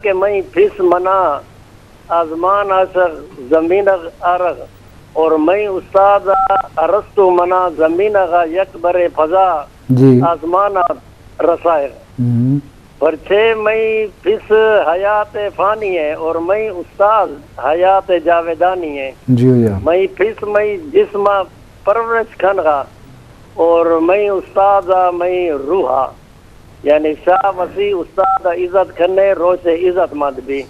के मई फिस मना आजमान असर जमीन अरग और मई उस्ताद अरस्तु मना जमीन का यक बरे फजा जी आसमान रसाए पर 6 मई फिस हयात फानी है और मई उस्ताद हयात जावेदानी है जी या मई फिस मई जिस्मा परवरिश खन का और मई उस्ताद मई रूहा यानी शाह वसी उस्ताद इज्जत खन्ने रोश इज्जत मंद भी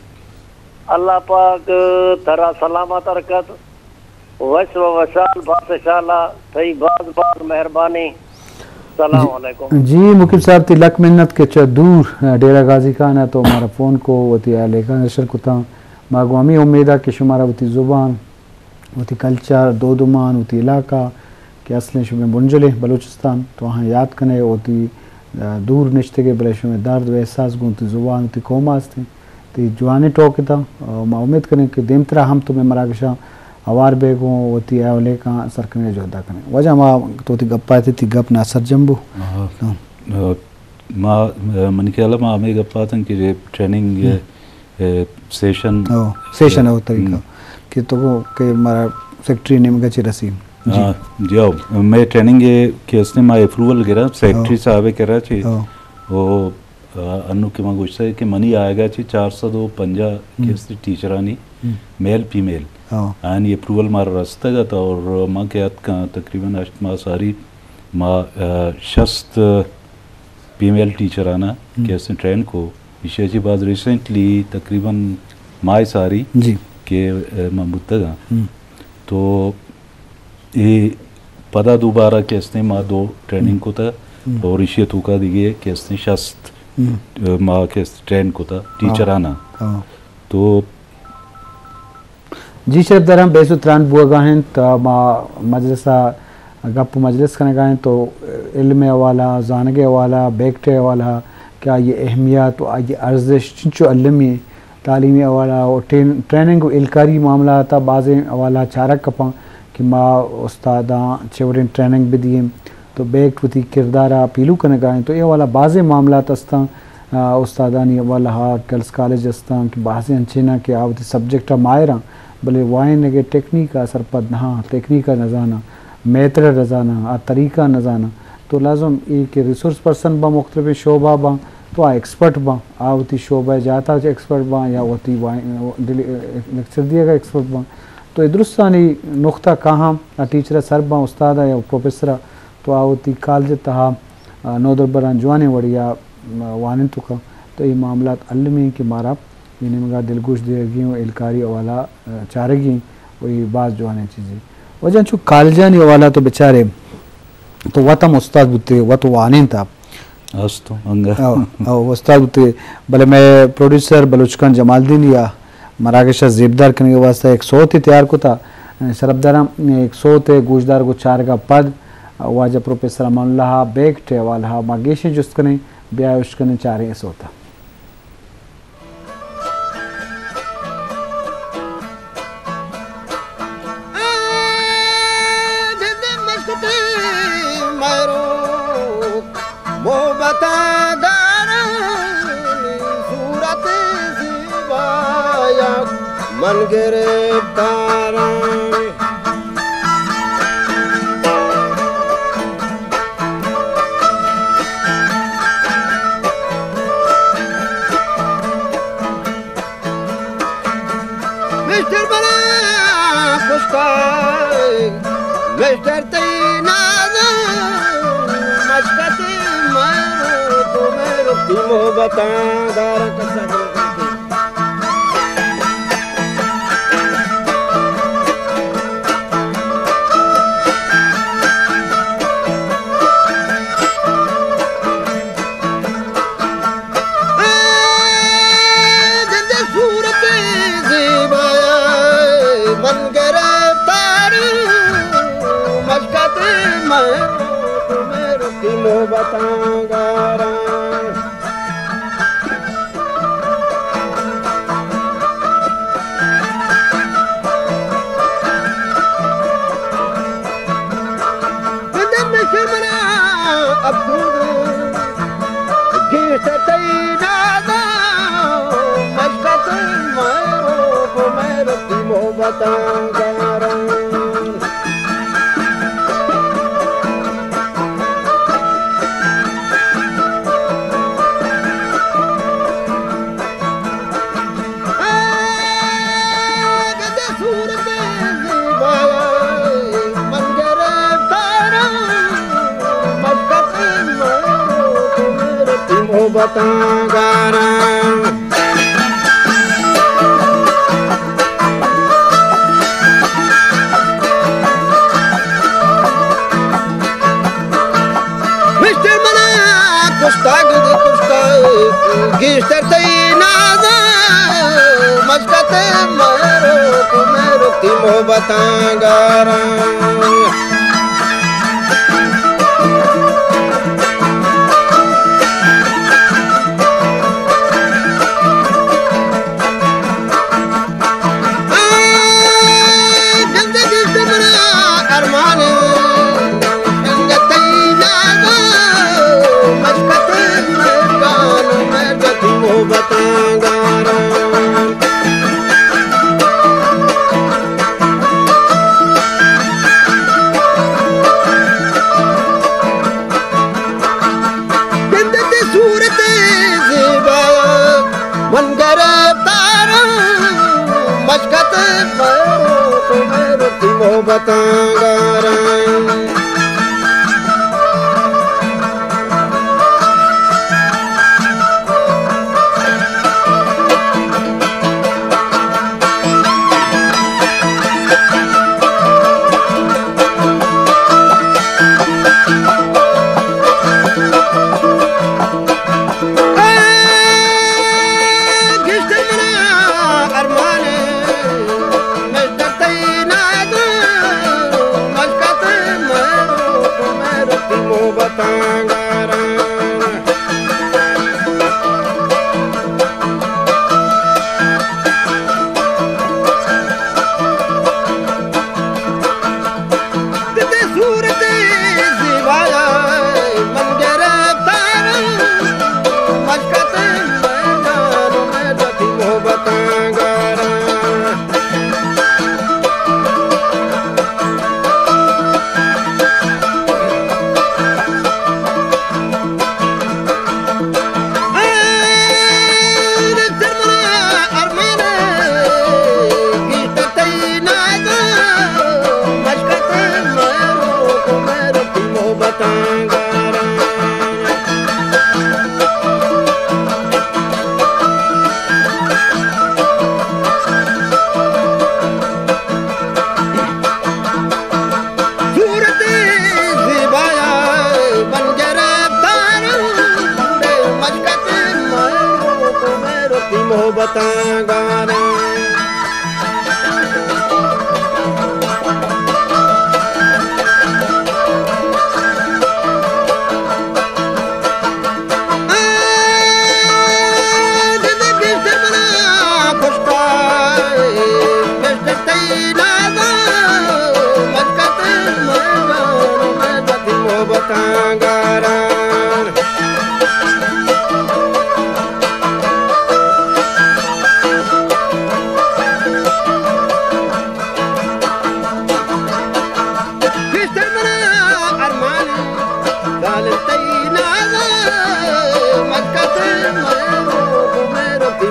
अल्लाह पाक तरा सलामत रखत वश व वशाल बादशाला थई बाज बाज मेहरबानी सलाम अलैकुम जी मुकीम साहब ती लक मिन्नत के च दूर डेरा गाजी खान है तो हमारा फ़ोन को वती लेखा नशर को था मागवामी उम्मीद है कि शुमारा वती ज़ुबान वती कल्चर दोदुमान वती इलाका के असली शुमे मुंजले बलूचिस्तान तो वहाँ याद कने वती दूर निश्ते के बले शुमे दर्द व एहसास गुनती ज़ुबान वती कौमास थी ती जवानी टोक था मैं उम्मीद करें कि देम तरह हम तुम्हें मरागशा अवार बेगों वती आवले का सरकने जो अदा करें वजह माँ तो ती गप्पा थी गप ना सर जम्बू माँ मन ख्याल माँ हमें गप्पा था कि ये ट्रेनिंग ये सेशन है वो तरीका कि तो वो के हमारा सेक्रेटरी ने मगर चिरसी जाओ मैं ट्रेनिंग ये कि उसने माँ अप्रूवल गिरा सेक्रेटरी साहब कह रहा थी वो अनु के माँ गुस्सा कि मनी आएगा ची 450 के टीचरानी मेल फीमेल आणि अप्रूवल मारा रास्ता का था और माँ के हाथ का तकरीबन अष्ट माँ सारी माँ शस्त फीमेल टीचर आना कैसे ट्रेन को इसी बात रिसेंटली तकरीबन माँ सारी जी के माँ मुत्तगा तो ये पता दोबारा कैसे माँ दो ट्रेनिंग को था और इसी तुका दिए कैसे शस्त माँ कैसे ट्रेन को था टीचर आना तो जी शरफ दरम बेसुत्रान बुआ गाहन तो मजलिसा गप मजलिस करने गाएं तो इल्म वाला जानगे वाला बेकटे वाला क्या ये अहमियत और ये अर्जिश चिंचो अलमी तालीमी वाला और ट्रेनिंग इलकारी मामला था बाज़ वाला चारक कपा कि माँ उस्तादा चवरिन ट्रेनिंग भी दिए तो बेक वती किरदारा पीलू करने गाएं तो ये वाला बाज़ मामला तस्ता उस्तादानी वाला गर्ल्स कॉलेज अस्ता कि बाज़ अंचेना कि आवती सब्जेक्ट मायरा भले वाइन के टेक्निक का सरपद हाँ टेक्निक का न जाना मेतर न जाना आ तरीका न जाना तो लाजम एक रिसोर्स पर्सन बा मुख्तलिफ शोबा बा तो आ एक्सपर्ट बा आवती शोबा जाता एक्सपर्ट बा या वती लेक्चर दिएगा एक्सपर्ट बा तो इधरुस्तानी नुख्ता कहाँ टीचर सर बा उस्ताद या प्रोफेसर तो आवती कॉलेज तहा नौदर बरान जवानी वड़िया वान तो का तो ये मामला अलमी के मारा इन्हें मगा दिलगुश देगी इलकारी वाला चारेगी वही बात जो आने चीज़ें वजह चूँ कालजानी वाला तो बेचारे तो वतम उस्ताद बुते वत वाने था अस्तु अंगा उस्ताद बुते भले मैं प्रोड्यूसर बलूचखान जमालदीन या मराकेशा जेबदार करने के वास्ते 100 थे तैयार को था शरफदारा 100 थे गोशदार को 4 का पद वाजा प्रोफेसर अमानुल्लाह बेग टे वाला मागेशी जुस्त कने ब्याह उसकने 4 ऐसा होता मन गिरफ्तार मिस्टर बना खुशकाई मिस्टर तैनाज़ मशकते मारो तुम्हें रुकी मोहब्बत दार कसम बतागारा बदन शमना अब्दुल गिरते नादा मोहब्बतां गारां मोहब्बतां गारां मिस्टर मना कुश्ताग गिस्टर तैनादा मस्कत मेरो की मोहब्बतां गारां मोहब्बतां गारां मोहब्बतां गारां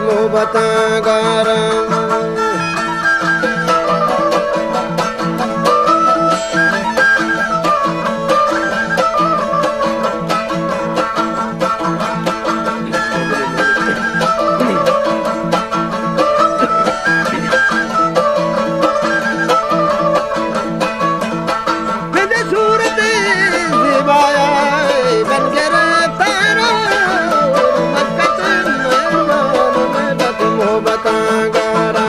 मोहब्बतां गारां मोहब्बतां गारां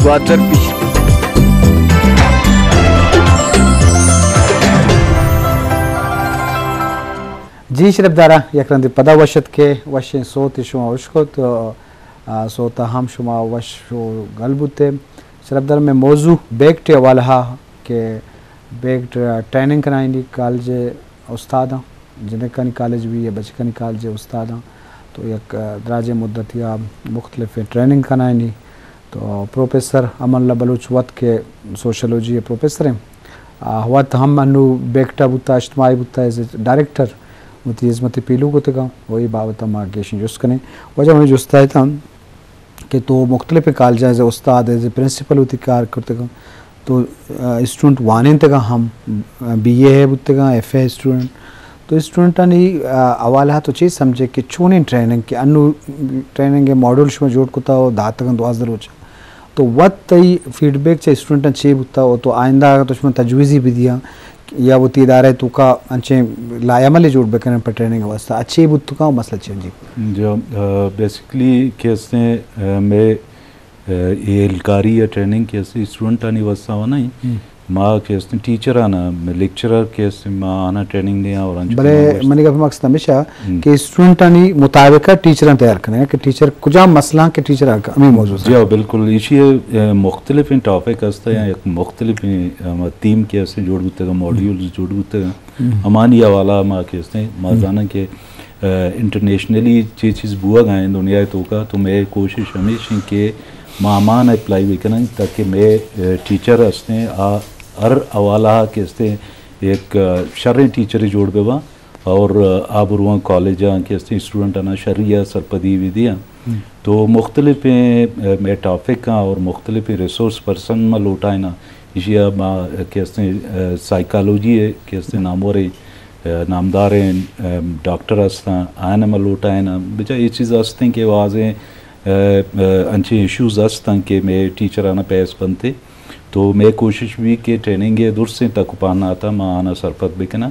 वाटर जी शरफदारा यकरंदी पदा वशत के वशे सोत शुमा वशको तो सोता हम शुमा वशो गलबुते शरफदार में मौजू बेक्ट वाला के बेक्ट ट्रेनिंग कराएंगी कॉलेज उस्ताद जिनकनी कॉलेज भी या बचकनी कॉलेज उस्ताद तो एक दराज मुद्दत या मुख्तलिफ ट्रेनिंग कराएंगी तो प्रोफेसर अमन बलूच वत के सोशलोजी प्रोफेसर हैं वत हम अनु बेक्टा बुता इज्तमाई बुता एज डायरेक्टर मुती इज़्मत पीलू को तक वही बाबत हम आगेशन जुस्त करें वजह हमें जुस्ता है था कि तो मुख्तलिफ कॉलेज एज उस्ताद एज प्रिंसिपल होती कार करते तो स्टूडेंट वाने तक हम BA है बुत FA स्टूडेंट तो स्टूडेंट ने अवाला तो चीज़ समझे कि चूनी ट्रेनिंग के अनु ट्रेनिंग के मॉडल में जोड़ को था दात तक दुआज रोचा तो वत तई फीडबैक चे स्टूडेंट चे बुता हो तो आइंदा तो उसमें तजवीज़ी भी दिया या वो तीदारे तो का अच्छे लायामले जोड़ बेकन पर ट्रेनिंग अवस्था अच्छे बुत का मसला चे जी जो बेसिकली कैसे मैं एलकारी या ट्रेनिंग कैसे स्टूडेंट आनी अवस्था हो नहीं माँ कैसे टीचर आना लेक्चरर कैसे माँ आना ट्रेनिंग दिया और बड़े मैंने कहा मकसद हमेशा कि स्टूडेंट आनी मुताबिक टीचर तैयार करना है कि टीचर कुछ मसला के टीचर हमें मौजूद जी बिल्कुल इसी मुख्तलिफ टॉपिक हस्ता या एक मुख्तलिफ थीम कैसे जोड़ बुते का मॉड्यूल जोड़ बुते का हमारी वाला माँ कैसे माँ जाना के इंटरनेशनली ये चीज़ बुआ गए दुनिया तो का तो मैं कोशिश हमेशा के मामान अप्लाई भी करें ताकि मैं टीचर हंसते हर अवाला के हंसते एक शर्य टीचर जोड़ बेवा और आबरुआ कॉलेज के स्टूडेंट आना शरिया सरपदी विधियाँ तो मुख्तलिफ मैं टॉपिक का और मुख्तलिफ रिसोर्स पर्सन में लौटाए ना इसी के साइकोलॉजी के नामों नामदार डॉक्टर हंसता आने में लौटाए ना बेचा ये चीज़ हंसते कि वाजें अच्छे इश्यूज़ हस्ता कि मैं टीचर आना पैस बनते तो मैं कोशिश भी कि ट्रेनिंग ये दूर से तक पाना आता माँ आना सरपत बिकना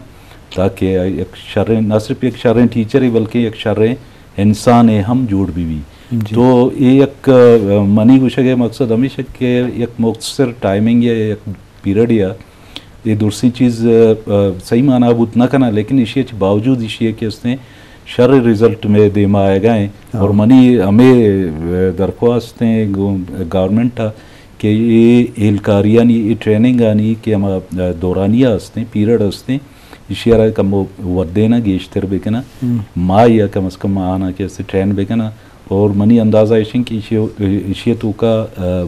ताकि एक शर्य न सिर्फ एक शर्य टीचर ही बल्कि एक शर्य इंसान है हम जोड़ भी तो ये एक मनी कुछ के मकसद हमेशा के एक मुख्तर टाइमिंग या एक पीरियड या ये दूसरी चीज़ सही माना बुत ना करना लेकिन इसी बावजूद इसी के उसने शर रिज़ल्ट में देमा आएगा और मनी हमें दरख्वास्त हैं गवर्नमेंट था कि ये एलकारिया ये ट्रेनिंग आनी कि हम दौरानिया हंसते पीरियड हंसते इशारा कम वर्देना गेश्तर बेकना माँ या कम अज़ कम आना कैसे ट्रेन बेकना और मनी अंदाज़ा इशन कि इशियत का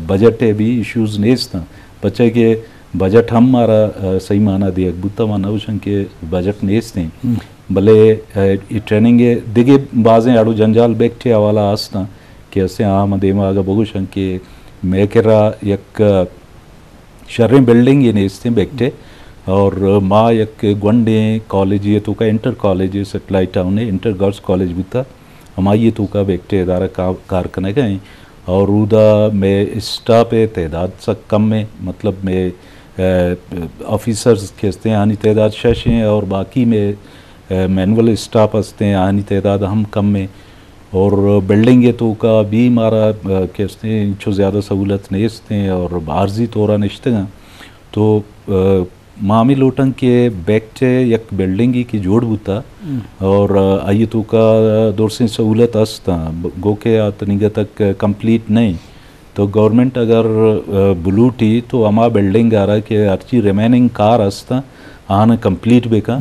बजट है भी इश्यूज़ नेस था बच्चे के बजट हम हमारा सही माना दिया बुता माना उशन के बजट नेस थे भले ये ट्रेनिंग दिगे बाजें आड़ू जंजाल बेक्टे हवाला आस्ता कि ऐसे आम देमा आगा बगुशन कि मैं कह रहा एक शर्य बिल्डिंग ये नेस्ते बेक्टे और माँ एक गुंडे कॉलेज ये तो का इंटर कॉलेज सेटेलाइट टाउन है इंटर गर्ल्स कॉलेज भी था हमारी ये तो का बेक्टे इदारा कार करने गए और उदा में स्टाफ तादाद से कम में मतलब में ऑफिसर्स कहते हैं आनी तादाद शश हैं और बाकी में मैनुअल स्टाफ हंसते हैं आनी तादाद हम कम में और बिल्डिंग ये तो का भी हमारा कहते हैं जो ज़्यादा सहूलत नहीं हैं और आर्जी तौरा नश्ते हैं तो मामी लोटन के बैक्टे एक बिल्डिंग की जोड़ बुता और आइए तो का दौर से सहूलत हंसता गो के तनिगा तक कंप्लीट नहीं तो गवर्नमेंट अगर बुलूटी तो हमारा बिल्डिंग आ रहा कि अर्ची रिमेनिंग कार हंसता आना कंप्लीट बेका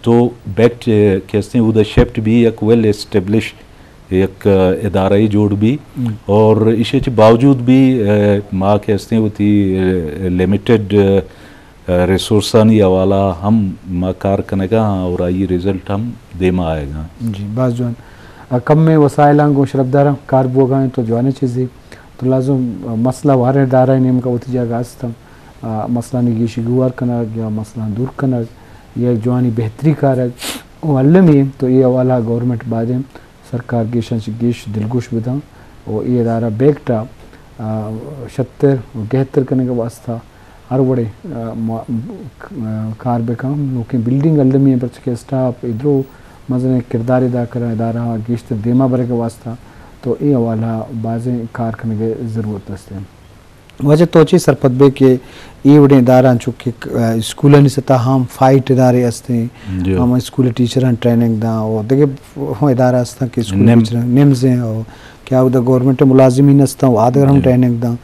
तो बैक्ट कहते हैं उधर शिफ्ट भी एक वेल एस्टेब्लिश एक इदारा ही जोड़ भी और इसी बावजूद भी माँ कहते हैं वो थी लिमिटेड रिसोर्सानी हवाला हम माँ कार करने का और आई रिज़ल्ट हम देमा आएगा जी बस जो कम में वसाइल गो शरफदारा कार बोगा तो जो आने चीज़ें तो लाजम मसला वारे दारा नेम का उठी जगह आस्ता मसला निगीशी गुआर करना या मसला दूर करना या जवानी बेहतरी कार वालम ही तो ये वाला गवर्नमेंट बादें सरकार गेश दिलगुश बिदा और ये इदारा बेगटा 76 71 करने का वास्ता हर बड़े कार बेकाम लोग बिल्डिंग अलमी पर के स्टाफ इधरों मजने किरदार अदा कर इदारा गेश देमा बरे का वास्ता तो ये वाला बाज़ें कार करने की ज़रूरत है वजह तो ची सरपत बे के ये वडे इदारा चुके स्कूल नि सता हम फाइट इदारे अस्ते हम स्कूल टीचर ट्रेनिंग दा और देखे हो इदारा अस्ता के स्कूल टीचर निम्स हैं और क्या उधर गवर्नमेंट मुलाजिमीन अस्ता आदर हम ट्रेनिंग दा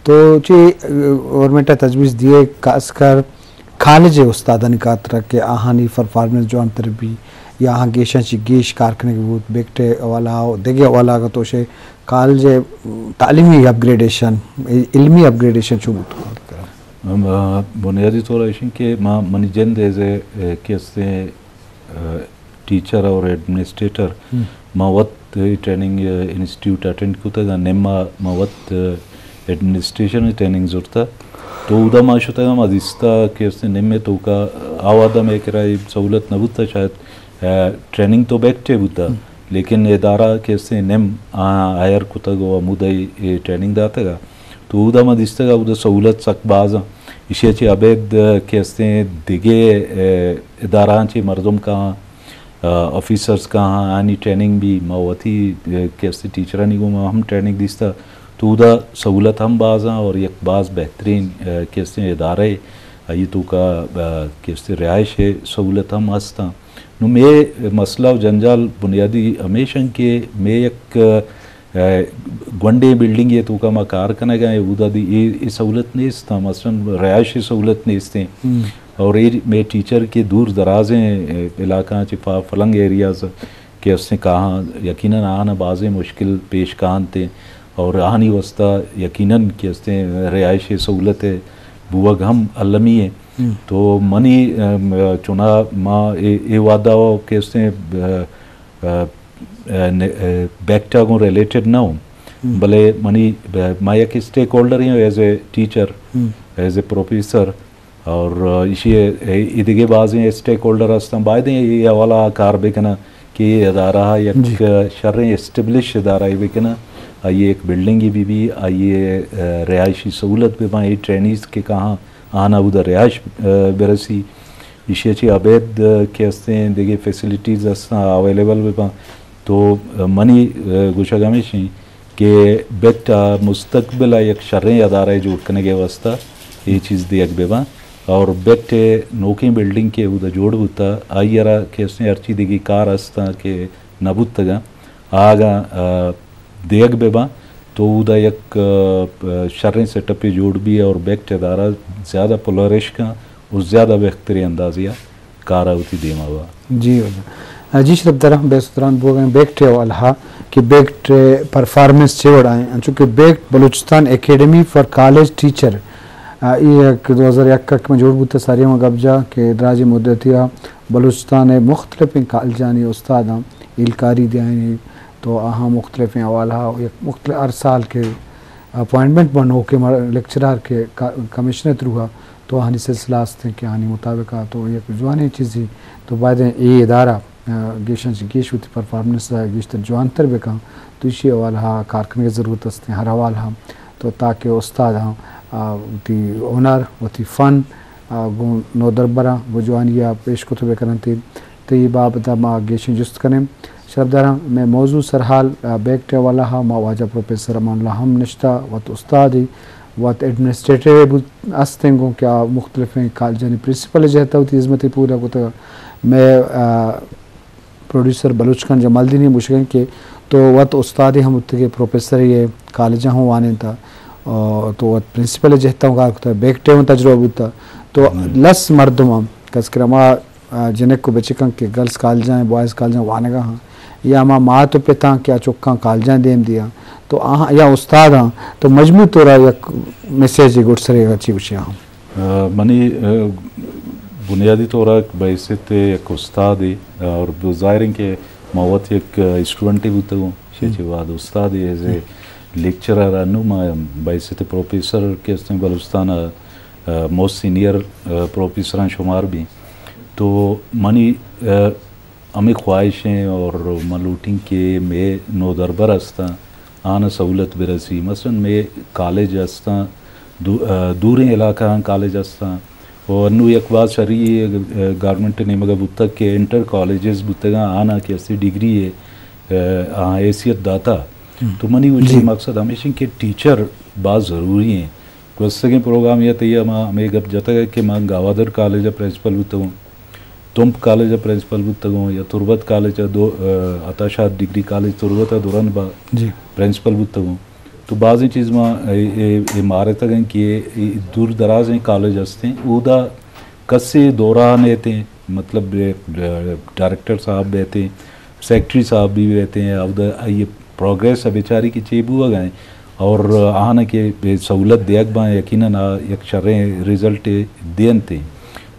तो ची गवर्नमेंट तजवीज़ दिए खासकर कॉलेज उस्तादन का तरह के आहानी परफॉर्मेंस जो अंतर भी या आहाँ गेशा ची गेश कारखने के बहुत बेगटे वाला देगे वाला का तो शे कॉलेज तालीमी अपग्रेडेशन इल्मी अपग्रेडेशन चुबुत बुनियादी तौर पर के माँ मनीजन देजे कैसे टीचर और एडमिनिस्ट्रेटर मावत ट्रेनिंग इंस्टीट्यूट अटेंड कुता नेम्मा मावत एडमिनिस्ट्रेशन ट्रेनिंग जुरता तो उदा माशुता मदिस्ता कैसे नेम्मे तो का आवादा में किराए सहूलत न बुता शायद ट्रेनिंग तो बैठे बुता लेकिन इदारा कैसे नेम आयर कुता गो मुदई ट्रेनिंग दाता का तो उदा मदिस्ता का उदा सहूलत सक बाज़ा इसे चे अबेद कैसे दिगे इदारा चे मर्दम का ऑफिसर्स का आनी ट्रेनिंग भी मावती कैसे टीचरानी को हम ट्रेनिंग दिस्ता तो उदा सहूलत हम बाज़ा और एक बाज़ बेहतरीन कैसे इदारे ये तो का कैसे रिहाइश है सहूलत हम हस्ता नु मैं मसला जंजाल बुनियादी हमेशा के मैं एक गुंडे बिल्डिंग ये तो का मैं कारखाना का उदा दी ये सहूलत नहीं इस्ता मसलन रिहाइशी सहूलत नहीं इस्ते और ये मैं टीचर के दूर दराज़े इलाका चिफा फलंग एरियाज के उसने कहा यकीनन आना बाज़े मुश्किल पेश कान थे और आनी वस्ता यकीनन के उसने रिहाइशी सहूलत है बुआ हम अलमी है तो मनी चुना माँ ये वादा हो कि उसने बैकटा को रिलेटेड ना हो भले मनी माँ एक स्टेक होल्डर ही as a teacher as a professor और इसी इधगे बाज़ स्टेक होल्डर हस्ता बायदे ये वाला कार बेकना कि ये इदारा एक शर्रें एस्टेब्लिश इदारा ये बेकना ये एक बिल्डिंग भी ये रिहायशी सहूलत पे वहाँ ये ट्रेनीज़ के कहाँ आना उधर रिहाइश बरसी इसे अबैध के हस्ते देखे फैसिलिटीज़ अवेलेबल पे तो मनी गुशागामिश के बेटा मुस्तकबिल एक शर्रें अदारा जोड़ करने के वास्ता ये चीज़ देख बेबा और बेटे नोकी बिल्डिंग के उधर जोड़ बुता आयरा के हस्ते अर्ची देगी कार हस्ता के नबुतगा आगा देख बेबा तो उदा एक शर्रें सेटअप पे जोड़ भी है और बैक अदारा ज़्यादा पोलरिश का और ज़्यादा बेहतरी अंदाजिया कार होती देमा हुआ जी शरफ दरा बेसुतरान बोल गए बैक टे वाला कि बैक टे परफॉर्मेंस चेवड़ आए चूँकि back Balochistan academy for college teacher ये 2001 में जोड़ बुत सारी में गबजा के दराजी मुद्दतिया बलूचिस्तान मुख्तलिफ कॉलेजानी उस्ताद इलकारी दियानी तो अहाँ मुख्तलिफ अवाला एक मुख्तलिफ हर साल के अपॉइंटमेंट बनो के लेक्चरार के कमिश्नर थ्रू तो हानि सिलसिला हस्ते के हानि मुताबिक तो एक जवानी चीज़ ही तो बाद ये इदारा गेशन गेश होती परफॉर्मेंस गेशतर जवानतर बेका तो इसी अवाला कारखाने की ज़रूरत हस्ते हर अवाला तो ताकि उस्ताद ती हुनर वती फ़न नो दरबरा वो जवानिया पेश को तो बेकरन थी तो ये बाबत माँ गेशन जुस्त करें शब्दारा मैं मौजू सरहाल बैकटे वाला हा माँ वाजा प्रोफेसर अमान हम निश्ता वत उस्तादी वत एडमिनिस्ट्रेटिव अस्तेंगों क्या मुख्तलिफ कॉलेजानी प्रिंसिपल जहता होती इज़्मती पूरा को तो मैं प्रोड्यूसर बलूच खान जमालदीनी मुश्किल के तो वत उस्तादी हम उत्ते प्रोफेसर ये कॉलेजा हूँ वाने था तो वत प्रिंसिपल जहता हूँ का बैकटे हूँ तजुर्बा होता तो लस मर्दम कसकरमा जिन्हें को बच्चे के गर्ल्स कॉलेजा बॉयज़ कॉलेजा वाने का हाँ या माँ माँ तो पिता क्या चुका कॉलेजा देम दिया तो आहाँ या उस्ताद हाँ तो मजमू तौर एक मैसेज गुड़सरे अच्छी विषय हाँ मनी बुनियादी तौर बैसित एक उस्ताद और ज़ाहिर के मवत एक स्टूडेंट भी तो बाद उस्ताद एज ए लेक्चरर अनु बैसित प्रोफेसर के बलूचिस्तान मोस्ट सीनियर प्रोफेसर शुमार भी तो मनी हमें ख्वाहिशें और मलूटिंग के मैं नो दरबर हस्ता आना सहूलत बरसी मसलन मैं कॉलेज हस्ता दूर इलाका कॉलेज हस्ता और नु एक बात शरी गवर्नमेंट ने मगर बुतक के इंटर कॉलेजेस बुतगा आना के ऐसी डिग्री है हैसियत दाता तो मनी उसी मकसद हमेशा के टीचर बात ज़रूरी हैं वस्तगी प्रोग्राम ये तैया मे गप जता कि मां गावादर कॉलेज प्रिंसिपल बुतगो तुम्प कॉलेज प्रिंसिपल बुतगो या तुर्बत कॉलेज दो अताशा डिग्री कॉलेज तुर्बत दुरन बा जी प्रिंसिपल बुतगो तो बाज़ी चीज़ में मारे तक कि दूर दराज कॉलेज हस्ते उदा कस्से दौरान रहते मतलब डायरेक्टर साहब रहते सेक्रेटरी साहब भी रहते हैं अब ये प्रोग्रेस बेचारी की चेबुआ गए और आने के सहूलत देख बा यकीनन एक शर्रे रिजल्ट देन थे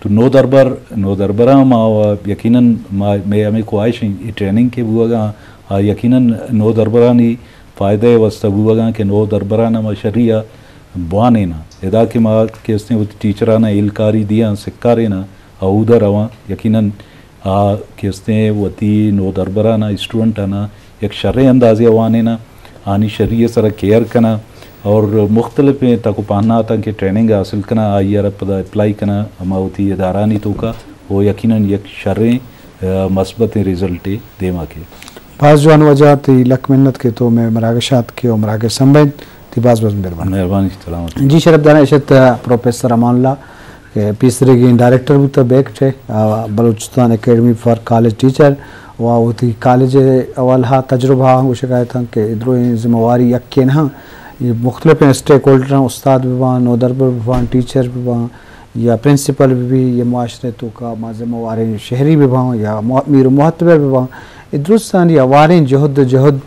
तो नो दरबरा मा यकीनन मैं हमें ख्वाहिश ट्रेनिंग के बुआ यकीनन नो दरबरा नी फ़ायदे वस्त बुआ के नो दरबरा ना शरिया बुआने ना यदा कि माँ के उसने वो टीचराना इलकारी दिया सिक्कारे ना उधर रवा यकीनन के उसने वती नो दरबरा ना स्टूडेंट आना एक शर्रे अंदाज़े वाने ना आनी शरीय सर केयर करना और मुख्तलिफ तक पाना था कि ट्रेनिंग हासिल करना आइर पदा अप्लाई करना अमावती इदारानी तो का वो यकीनन एक शर्रे मस्बत रिजल्ट देमा के बाज़ जवान वजह थी लक मिन्नत के तो मैं मरागशात के और मराग संबंध थी बाज़ मेहरबानी सलामत जी शरफदाना इशत प्रोफेसर अमानुल्लाह पीसरे की डायरेक्टर भी तो बैक थे Balochistan academy for college teacher वहाँ होती कॉलेज अवल हा तजुर्बा शिकायत कि इधरों जिम्मेवारी यके ना ये मुख्तलिफ स्टेक होल्डर उस्ताद भी वहाँ नोदरबर भी वहाँ टीचर भी वहाँ या प्रिंसिपल भी ये माशरतों का मा जिम्मेवार शहरी भी वहाँ या मीर महतबर भी वहाँ इधरुस्तान या वारें जहद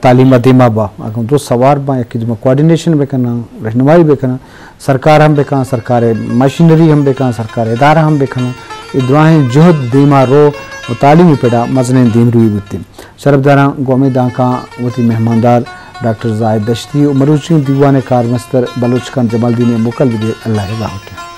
तालीम दिमा बा अगर दो सवार बा या कि कोऑर्डिनेशन भी करना रहनुमाई भी करना सरकार हम भी कहाँ सरकार मशीनरी हम भी कहाँ सरकार इदारा हम भी करना इधराएँ जहद दिमा रो और तालीमी पेड़ा मजने दीन रुई बुती शरफदारा गोमे दाका वती मेहमानदार डॉक्टर जायद दश्ती मरूची दीवान कार मस्तर बलूच खान जमालदीन मुकल भी अल्लाह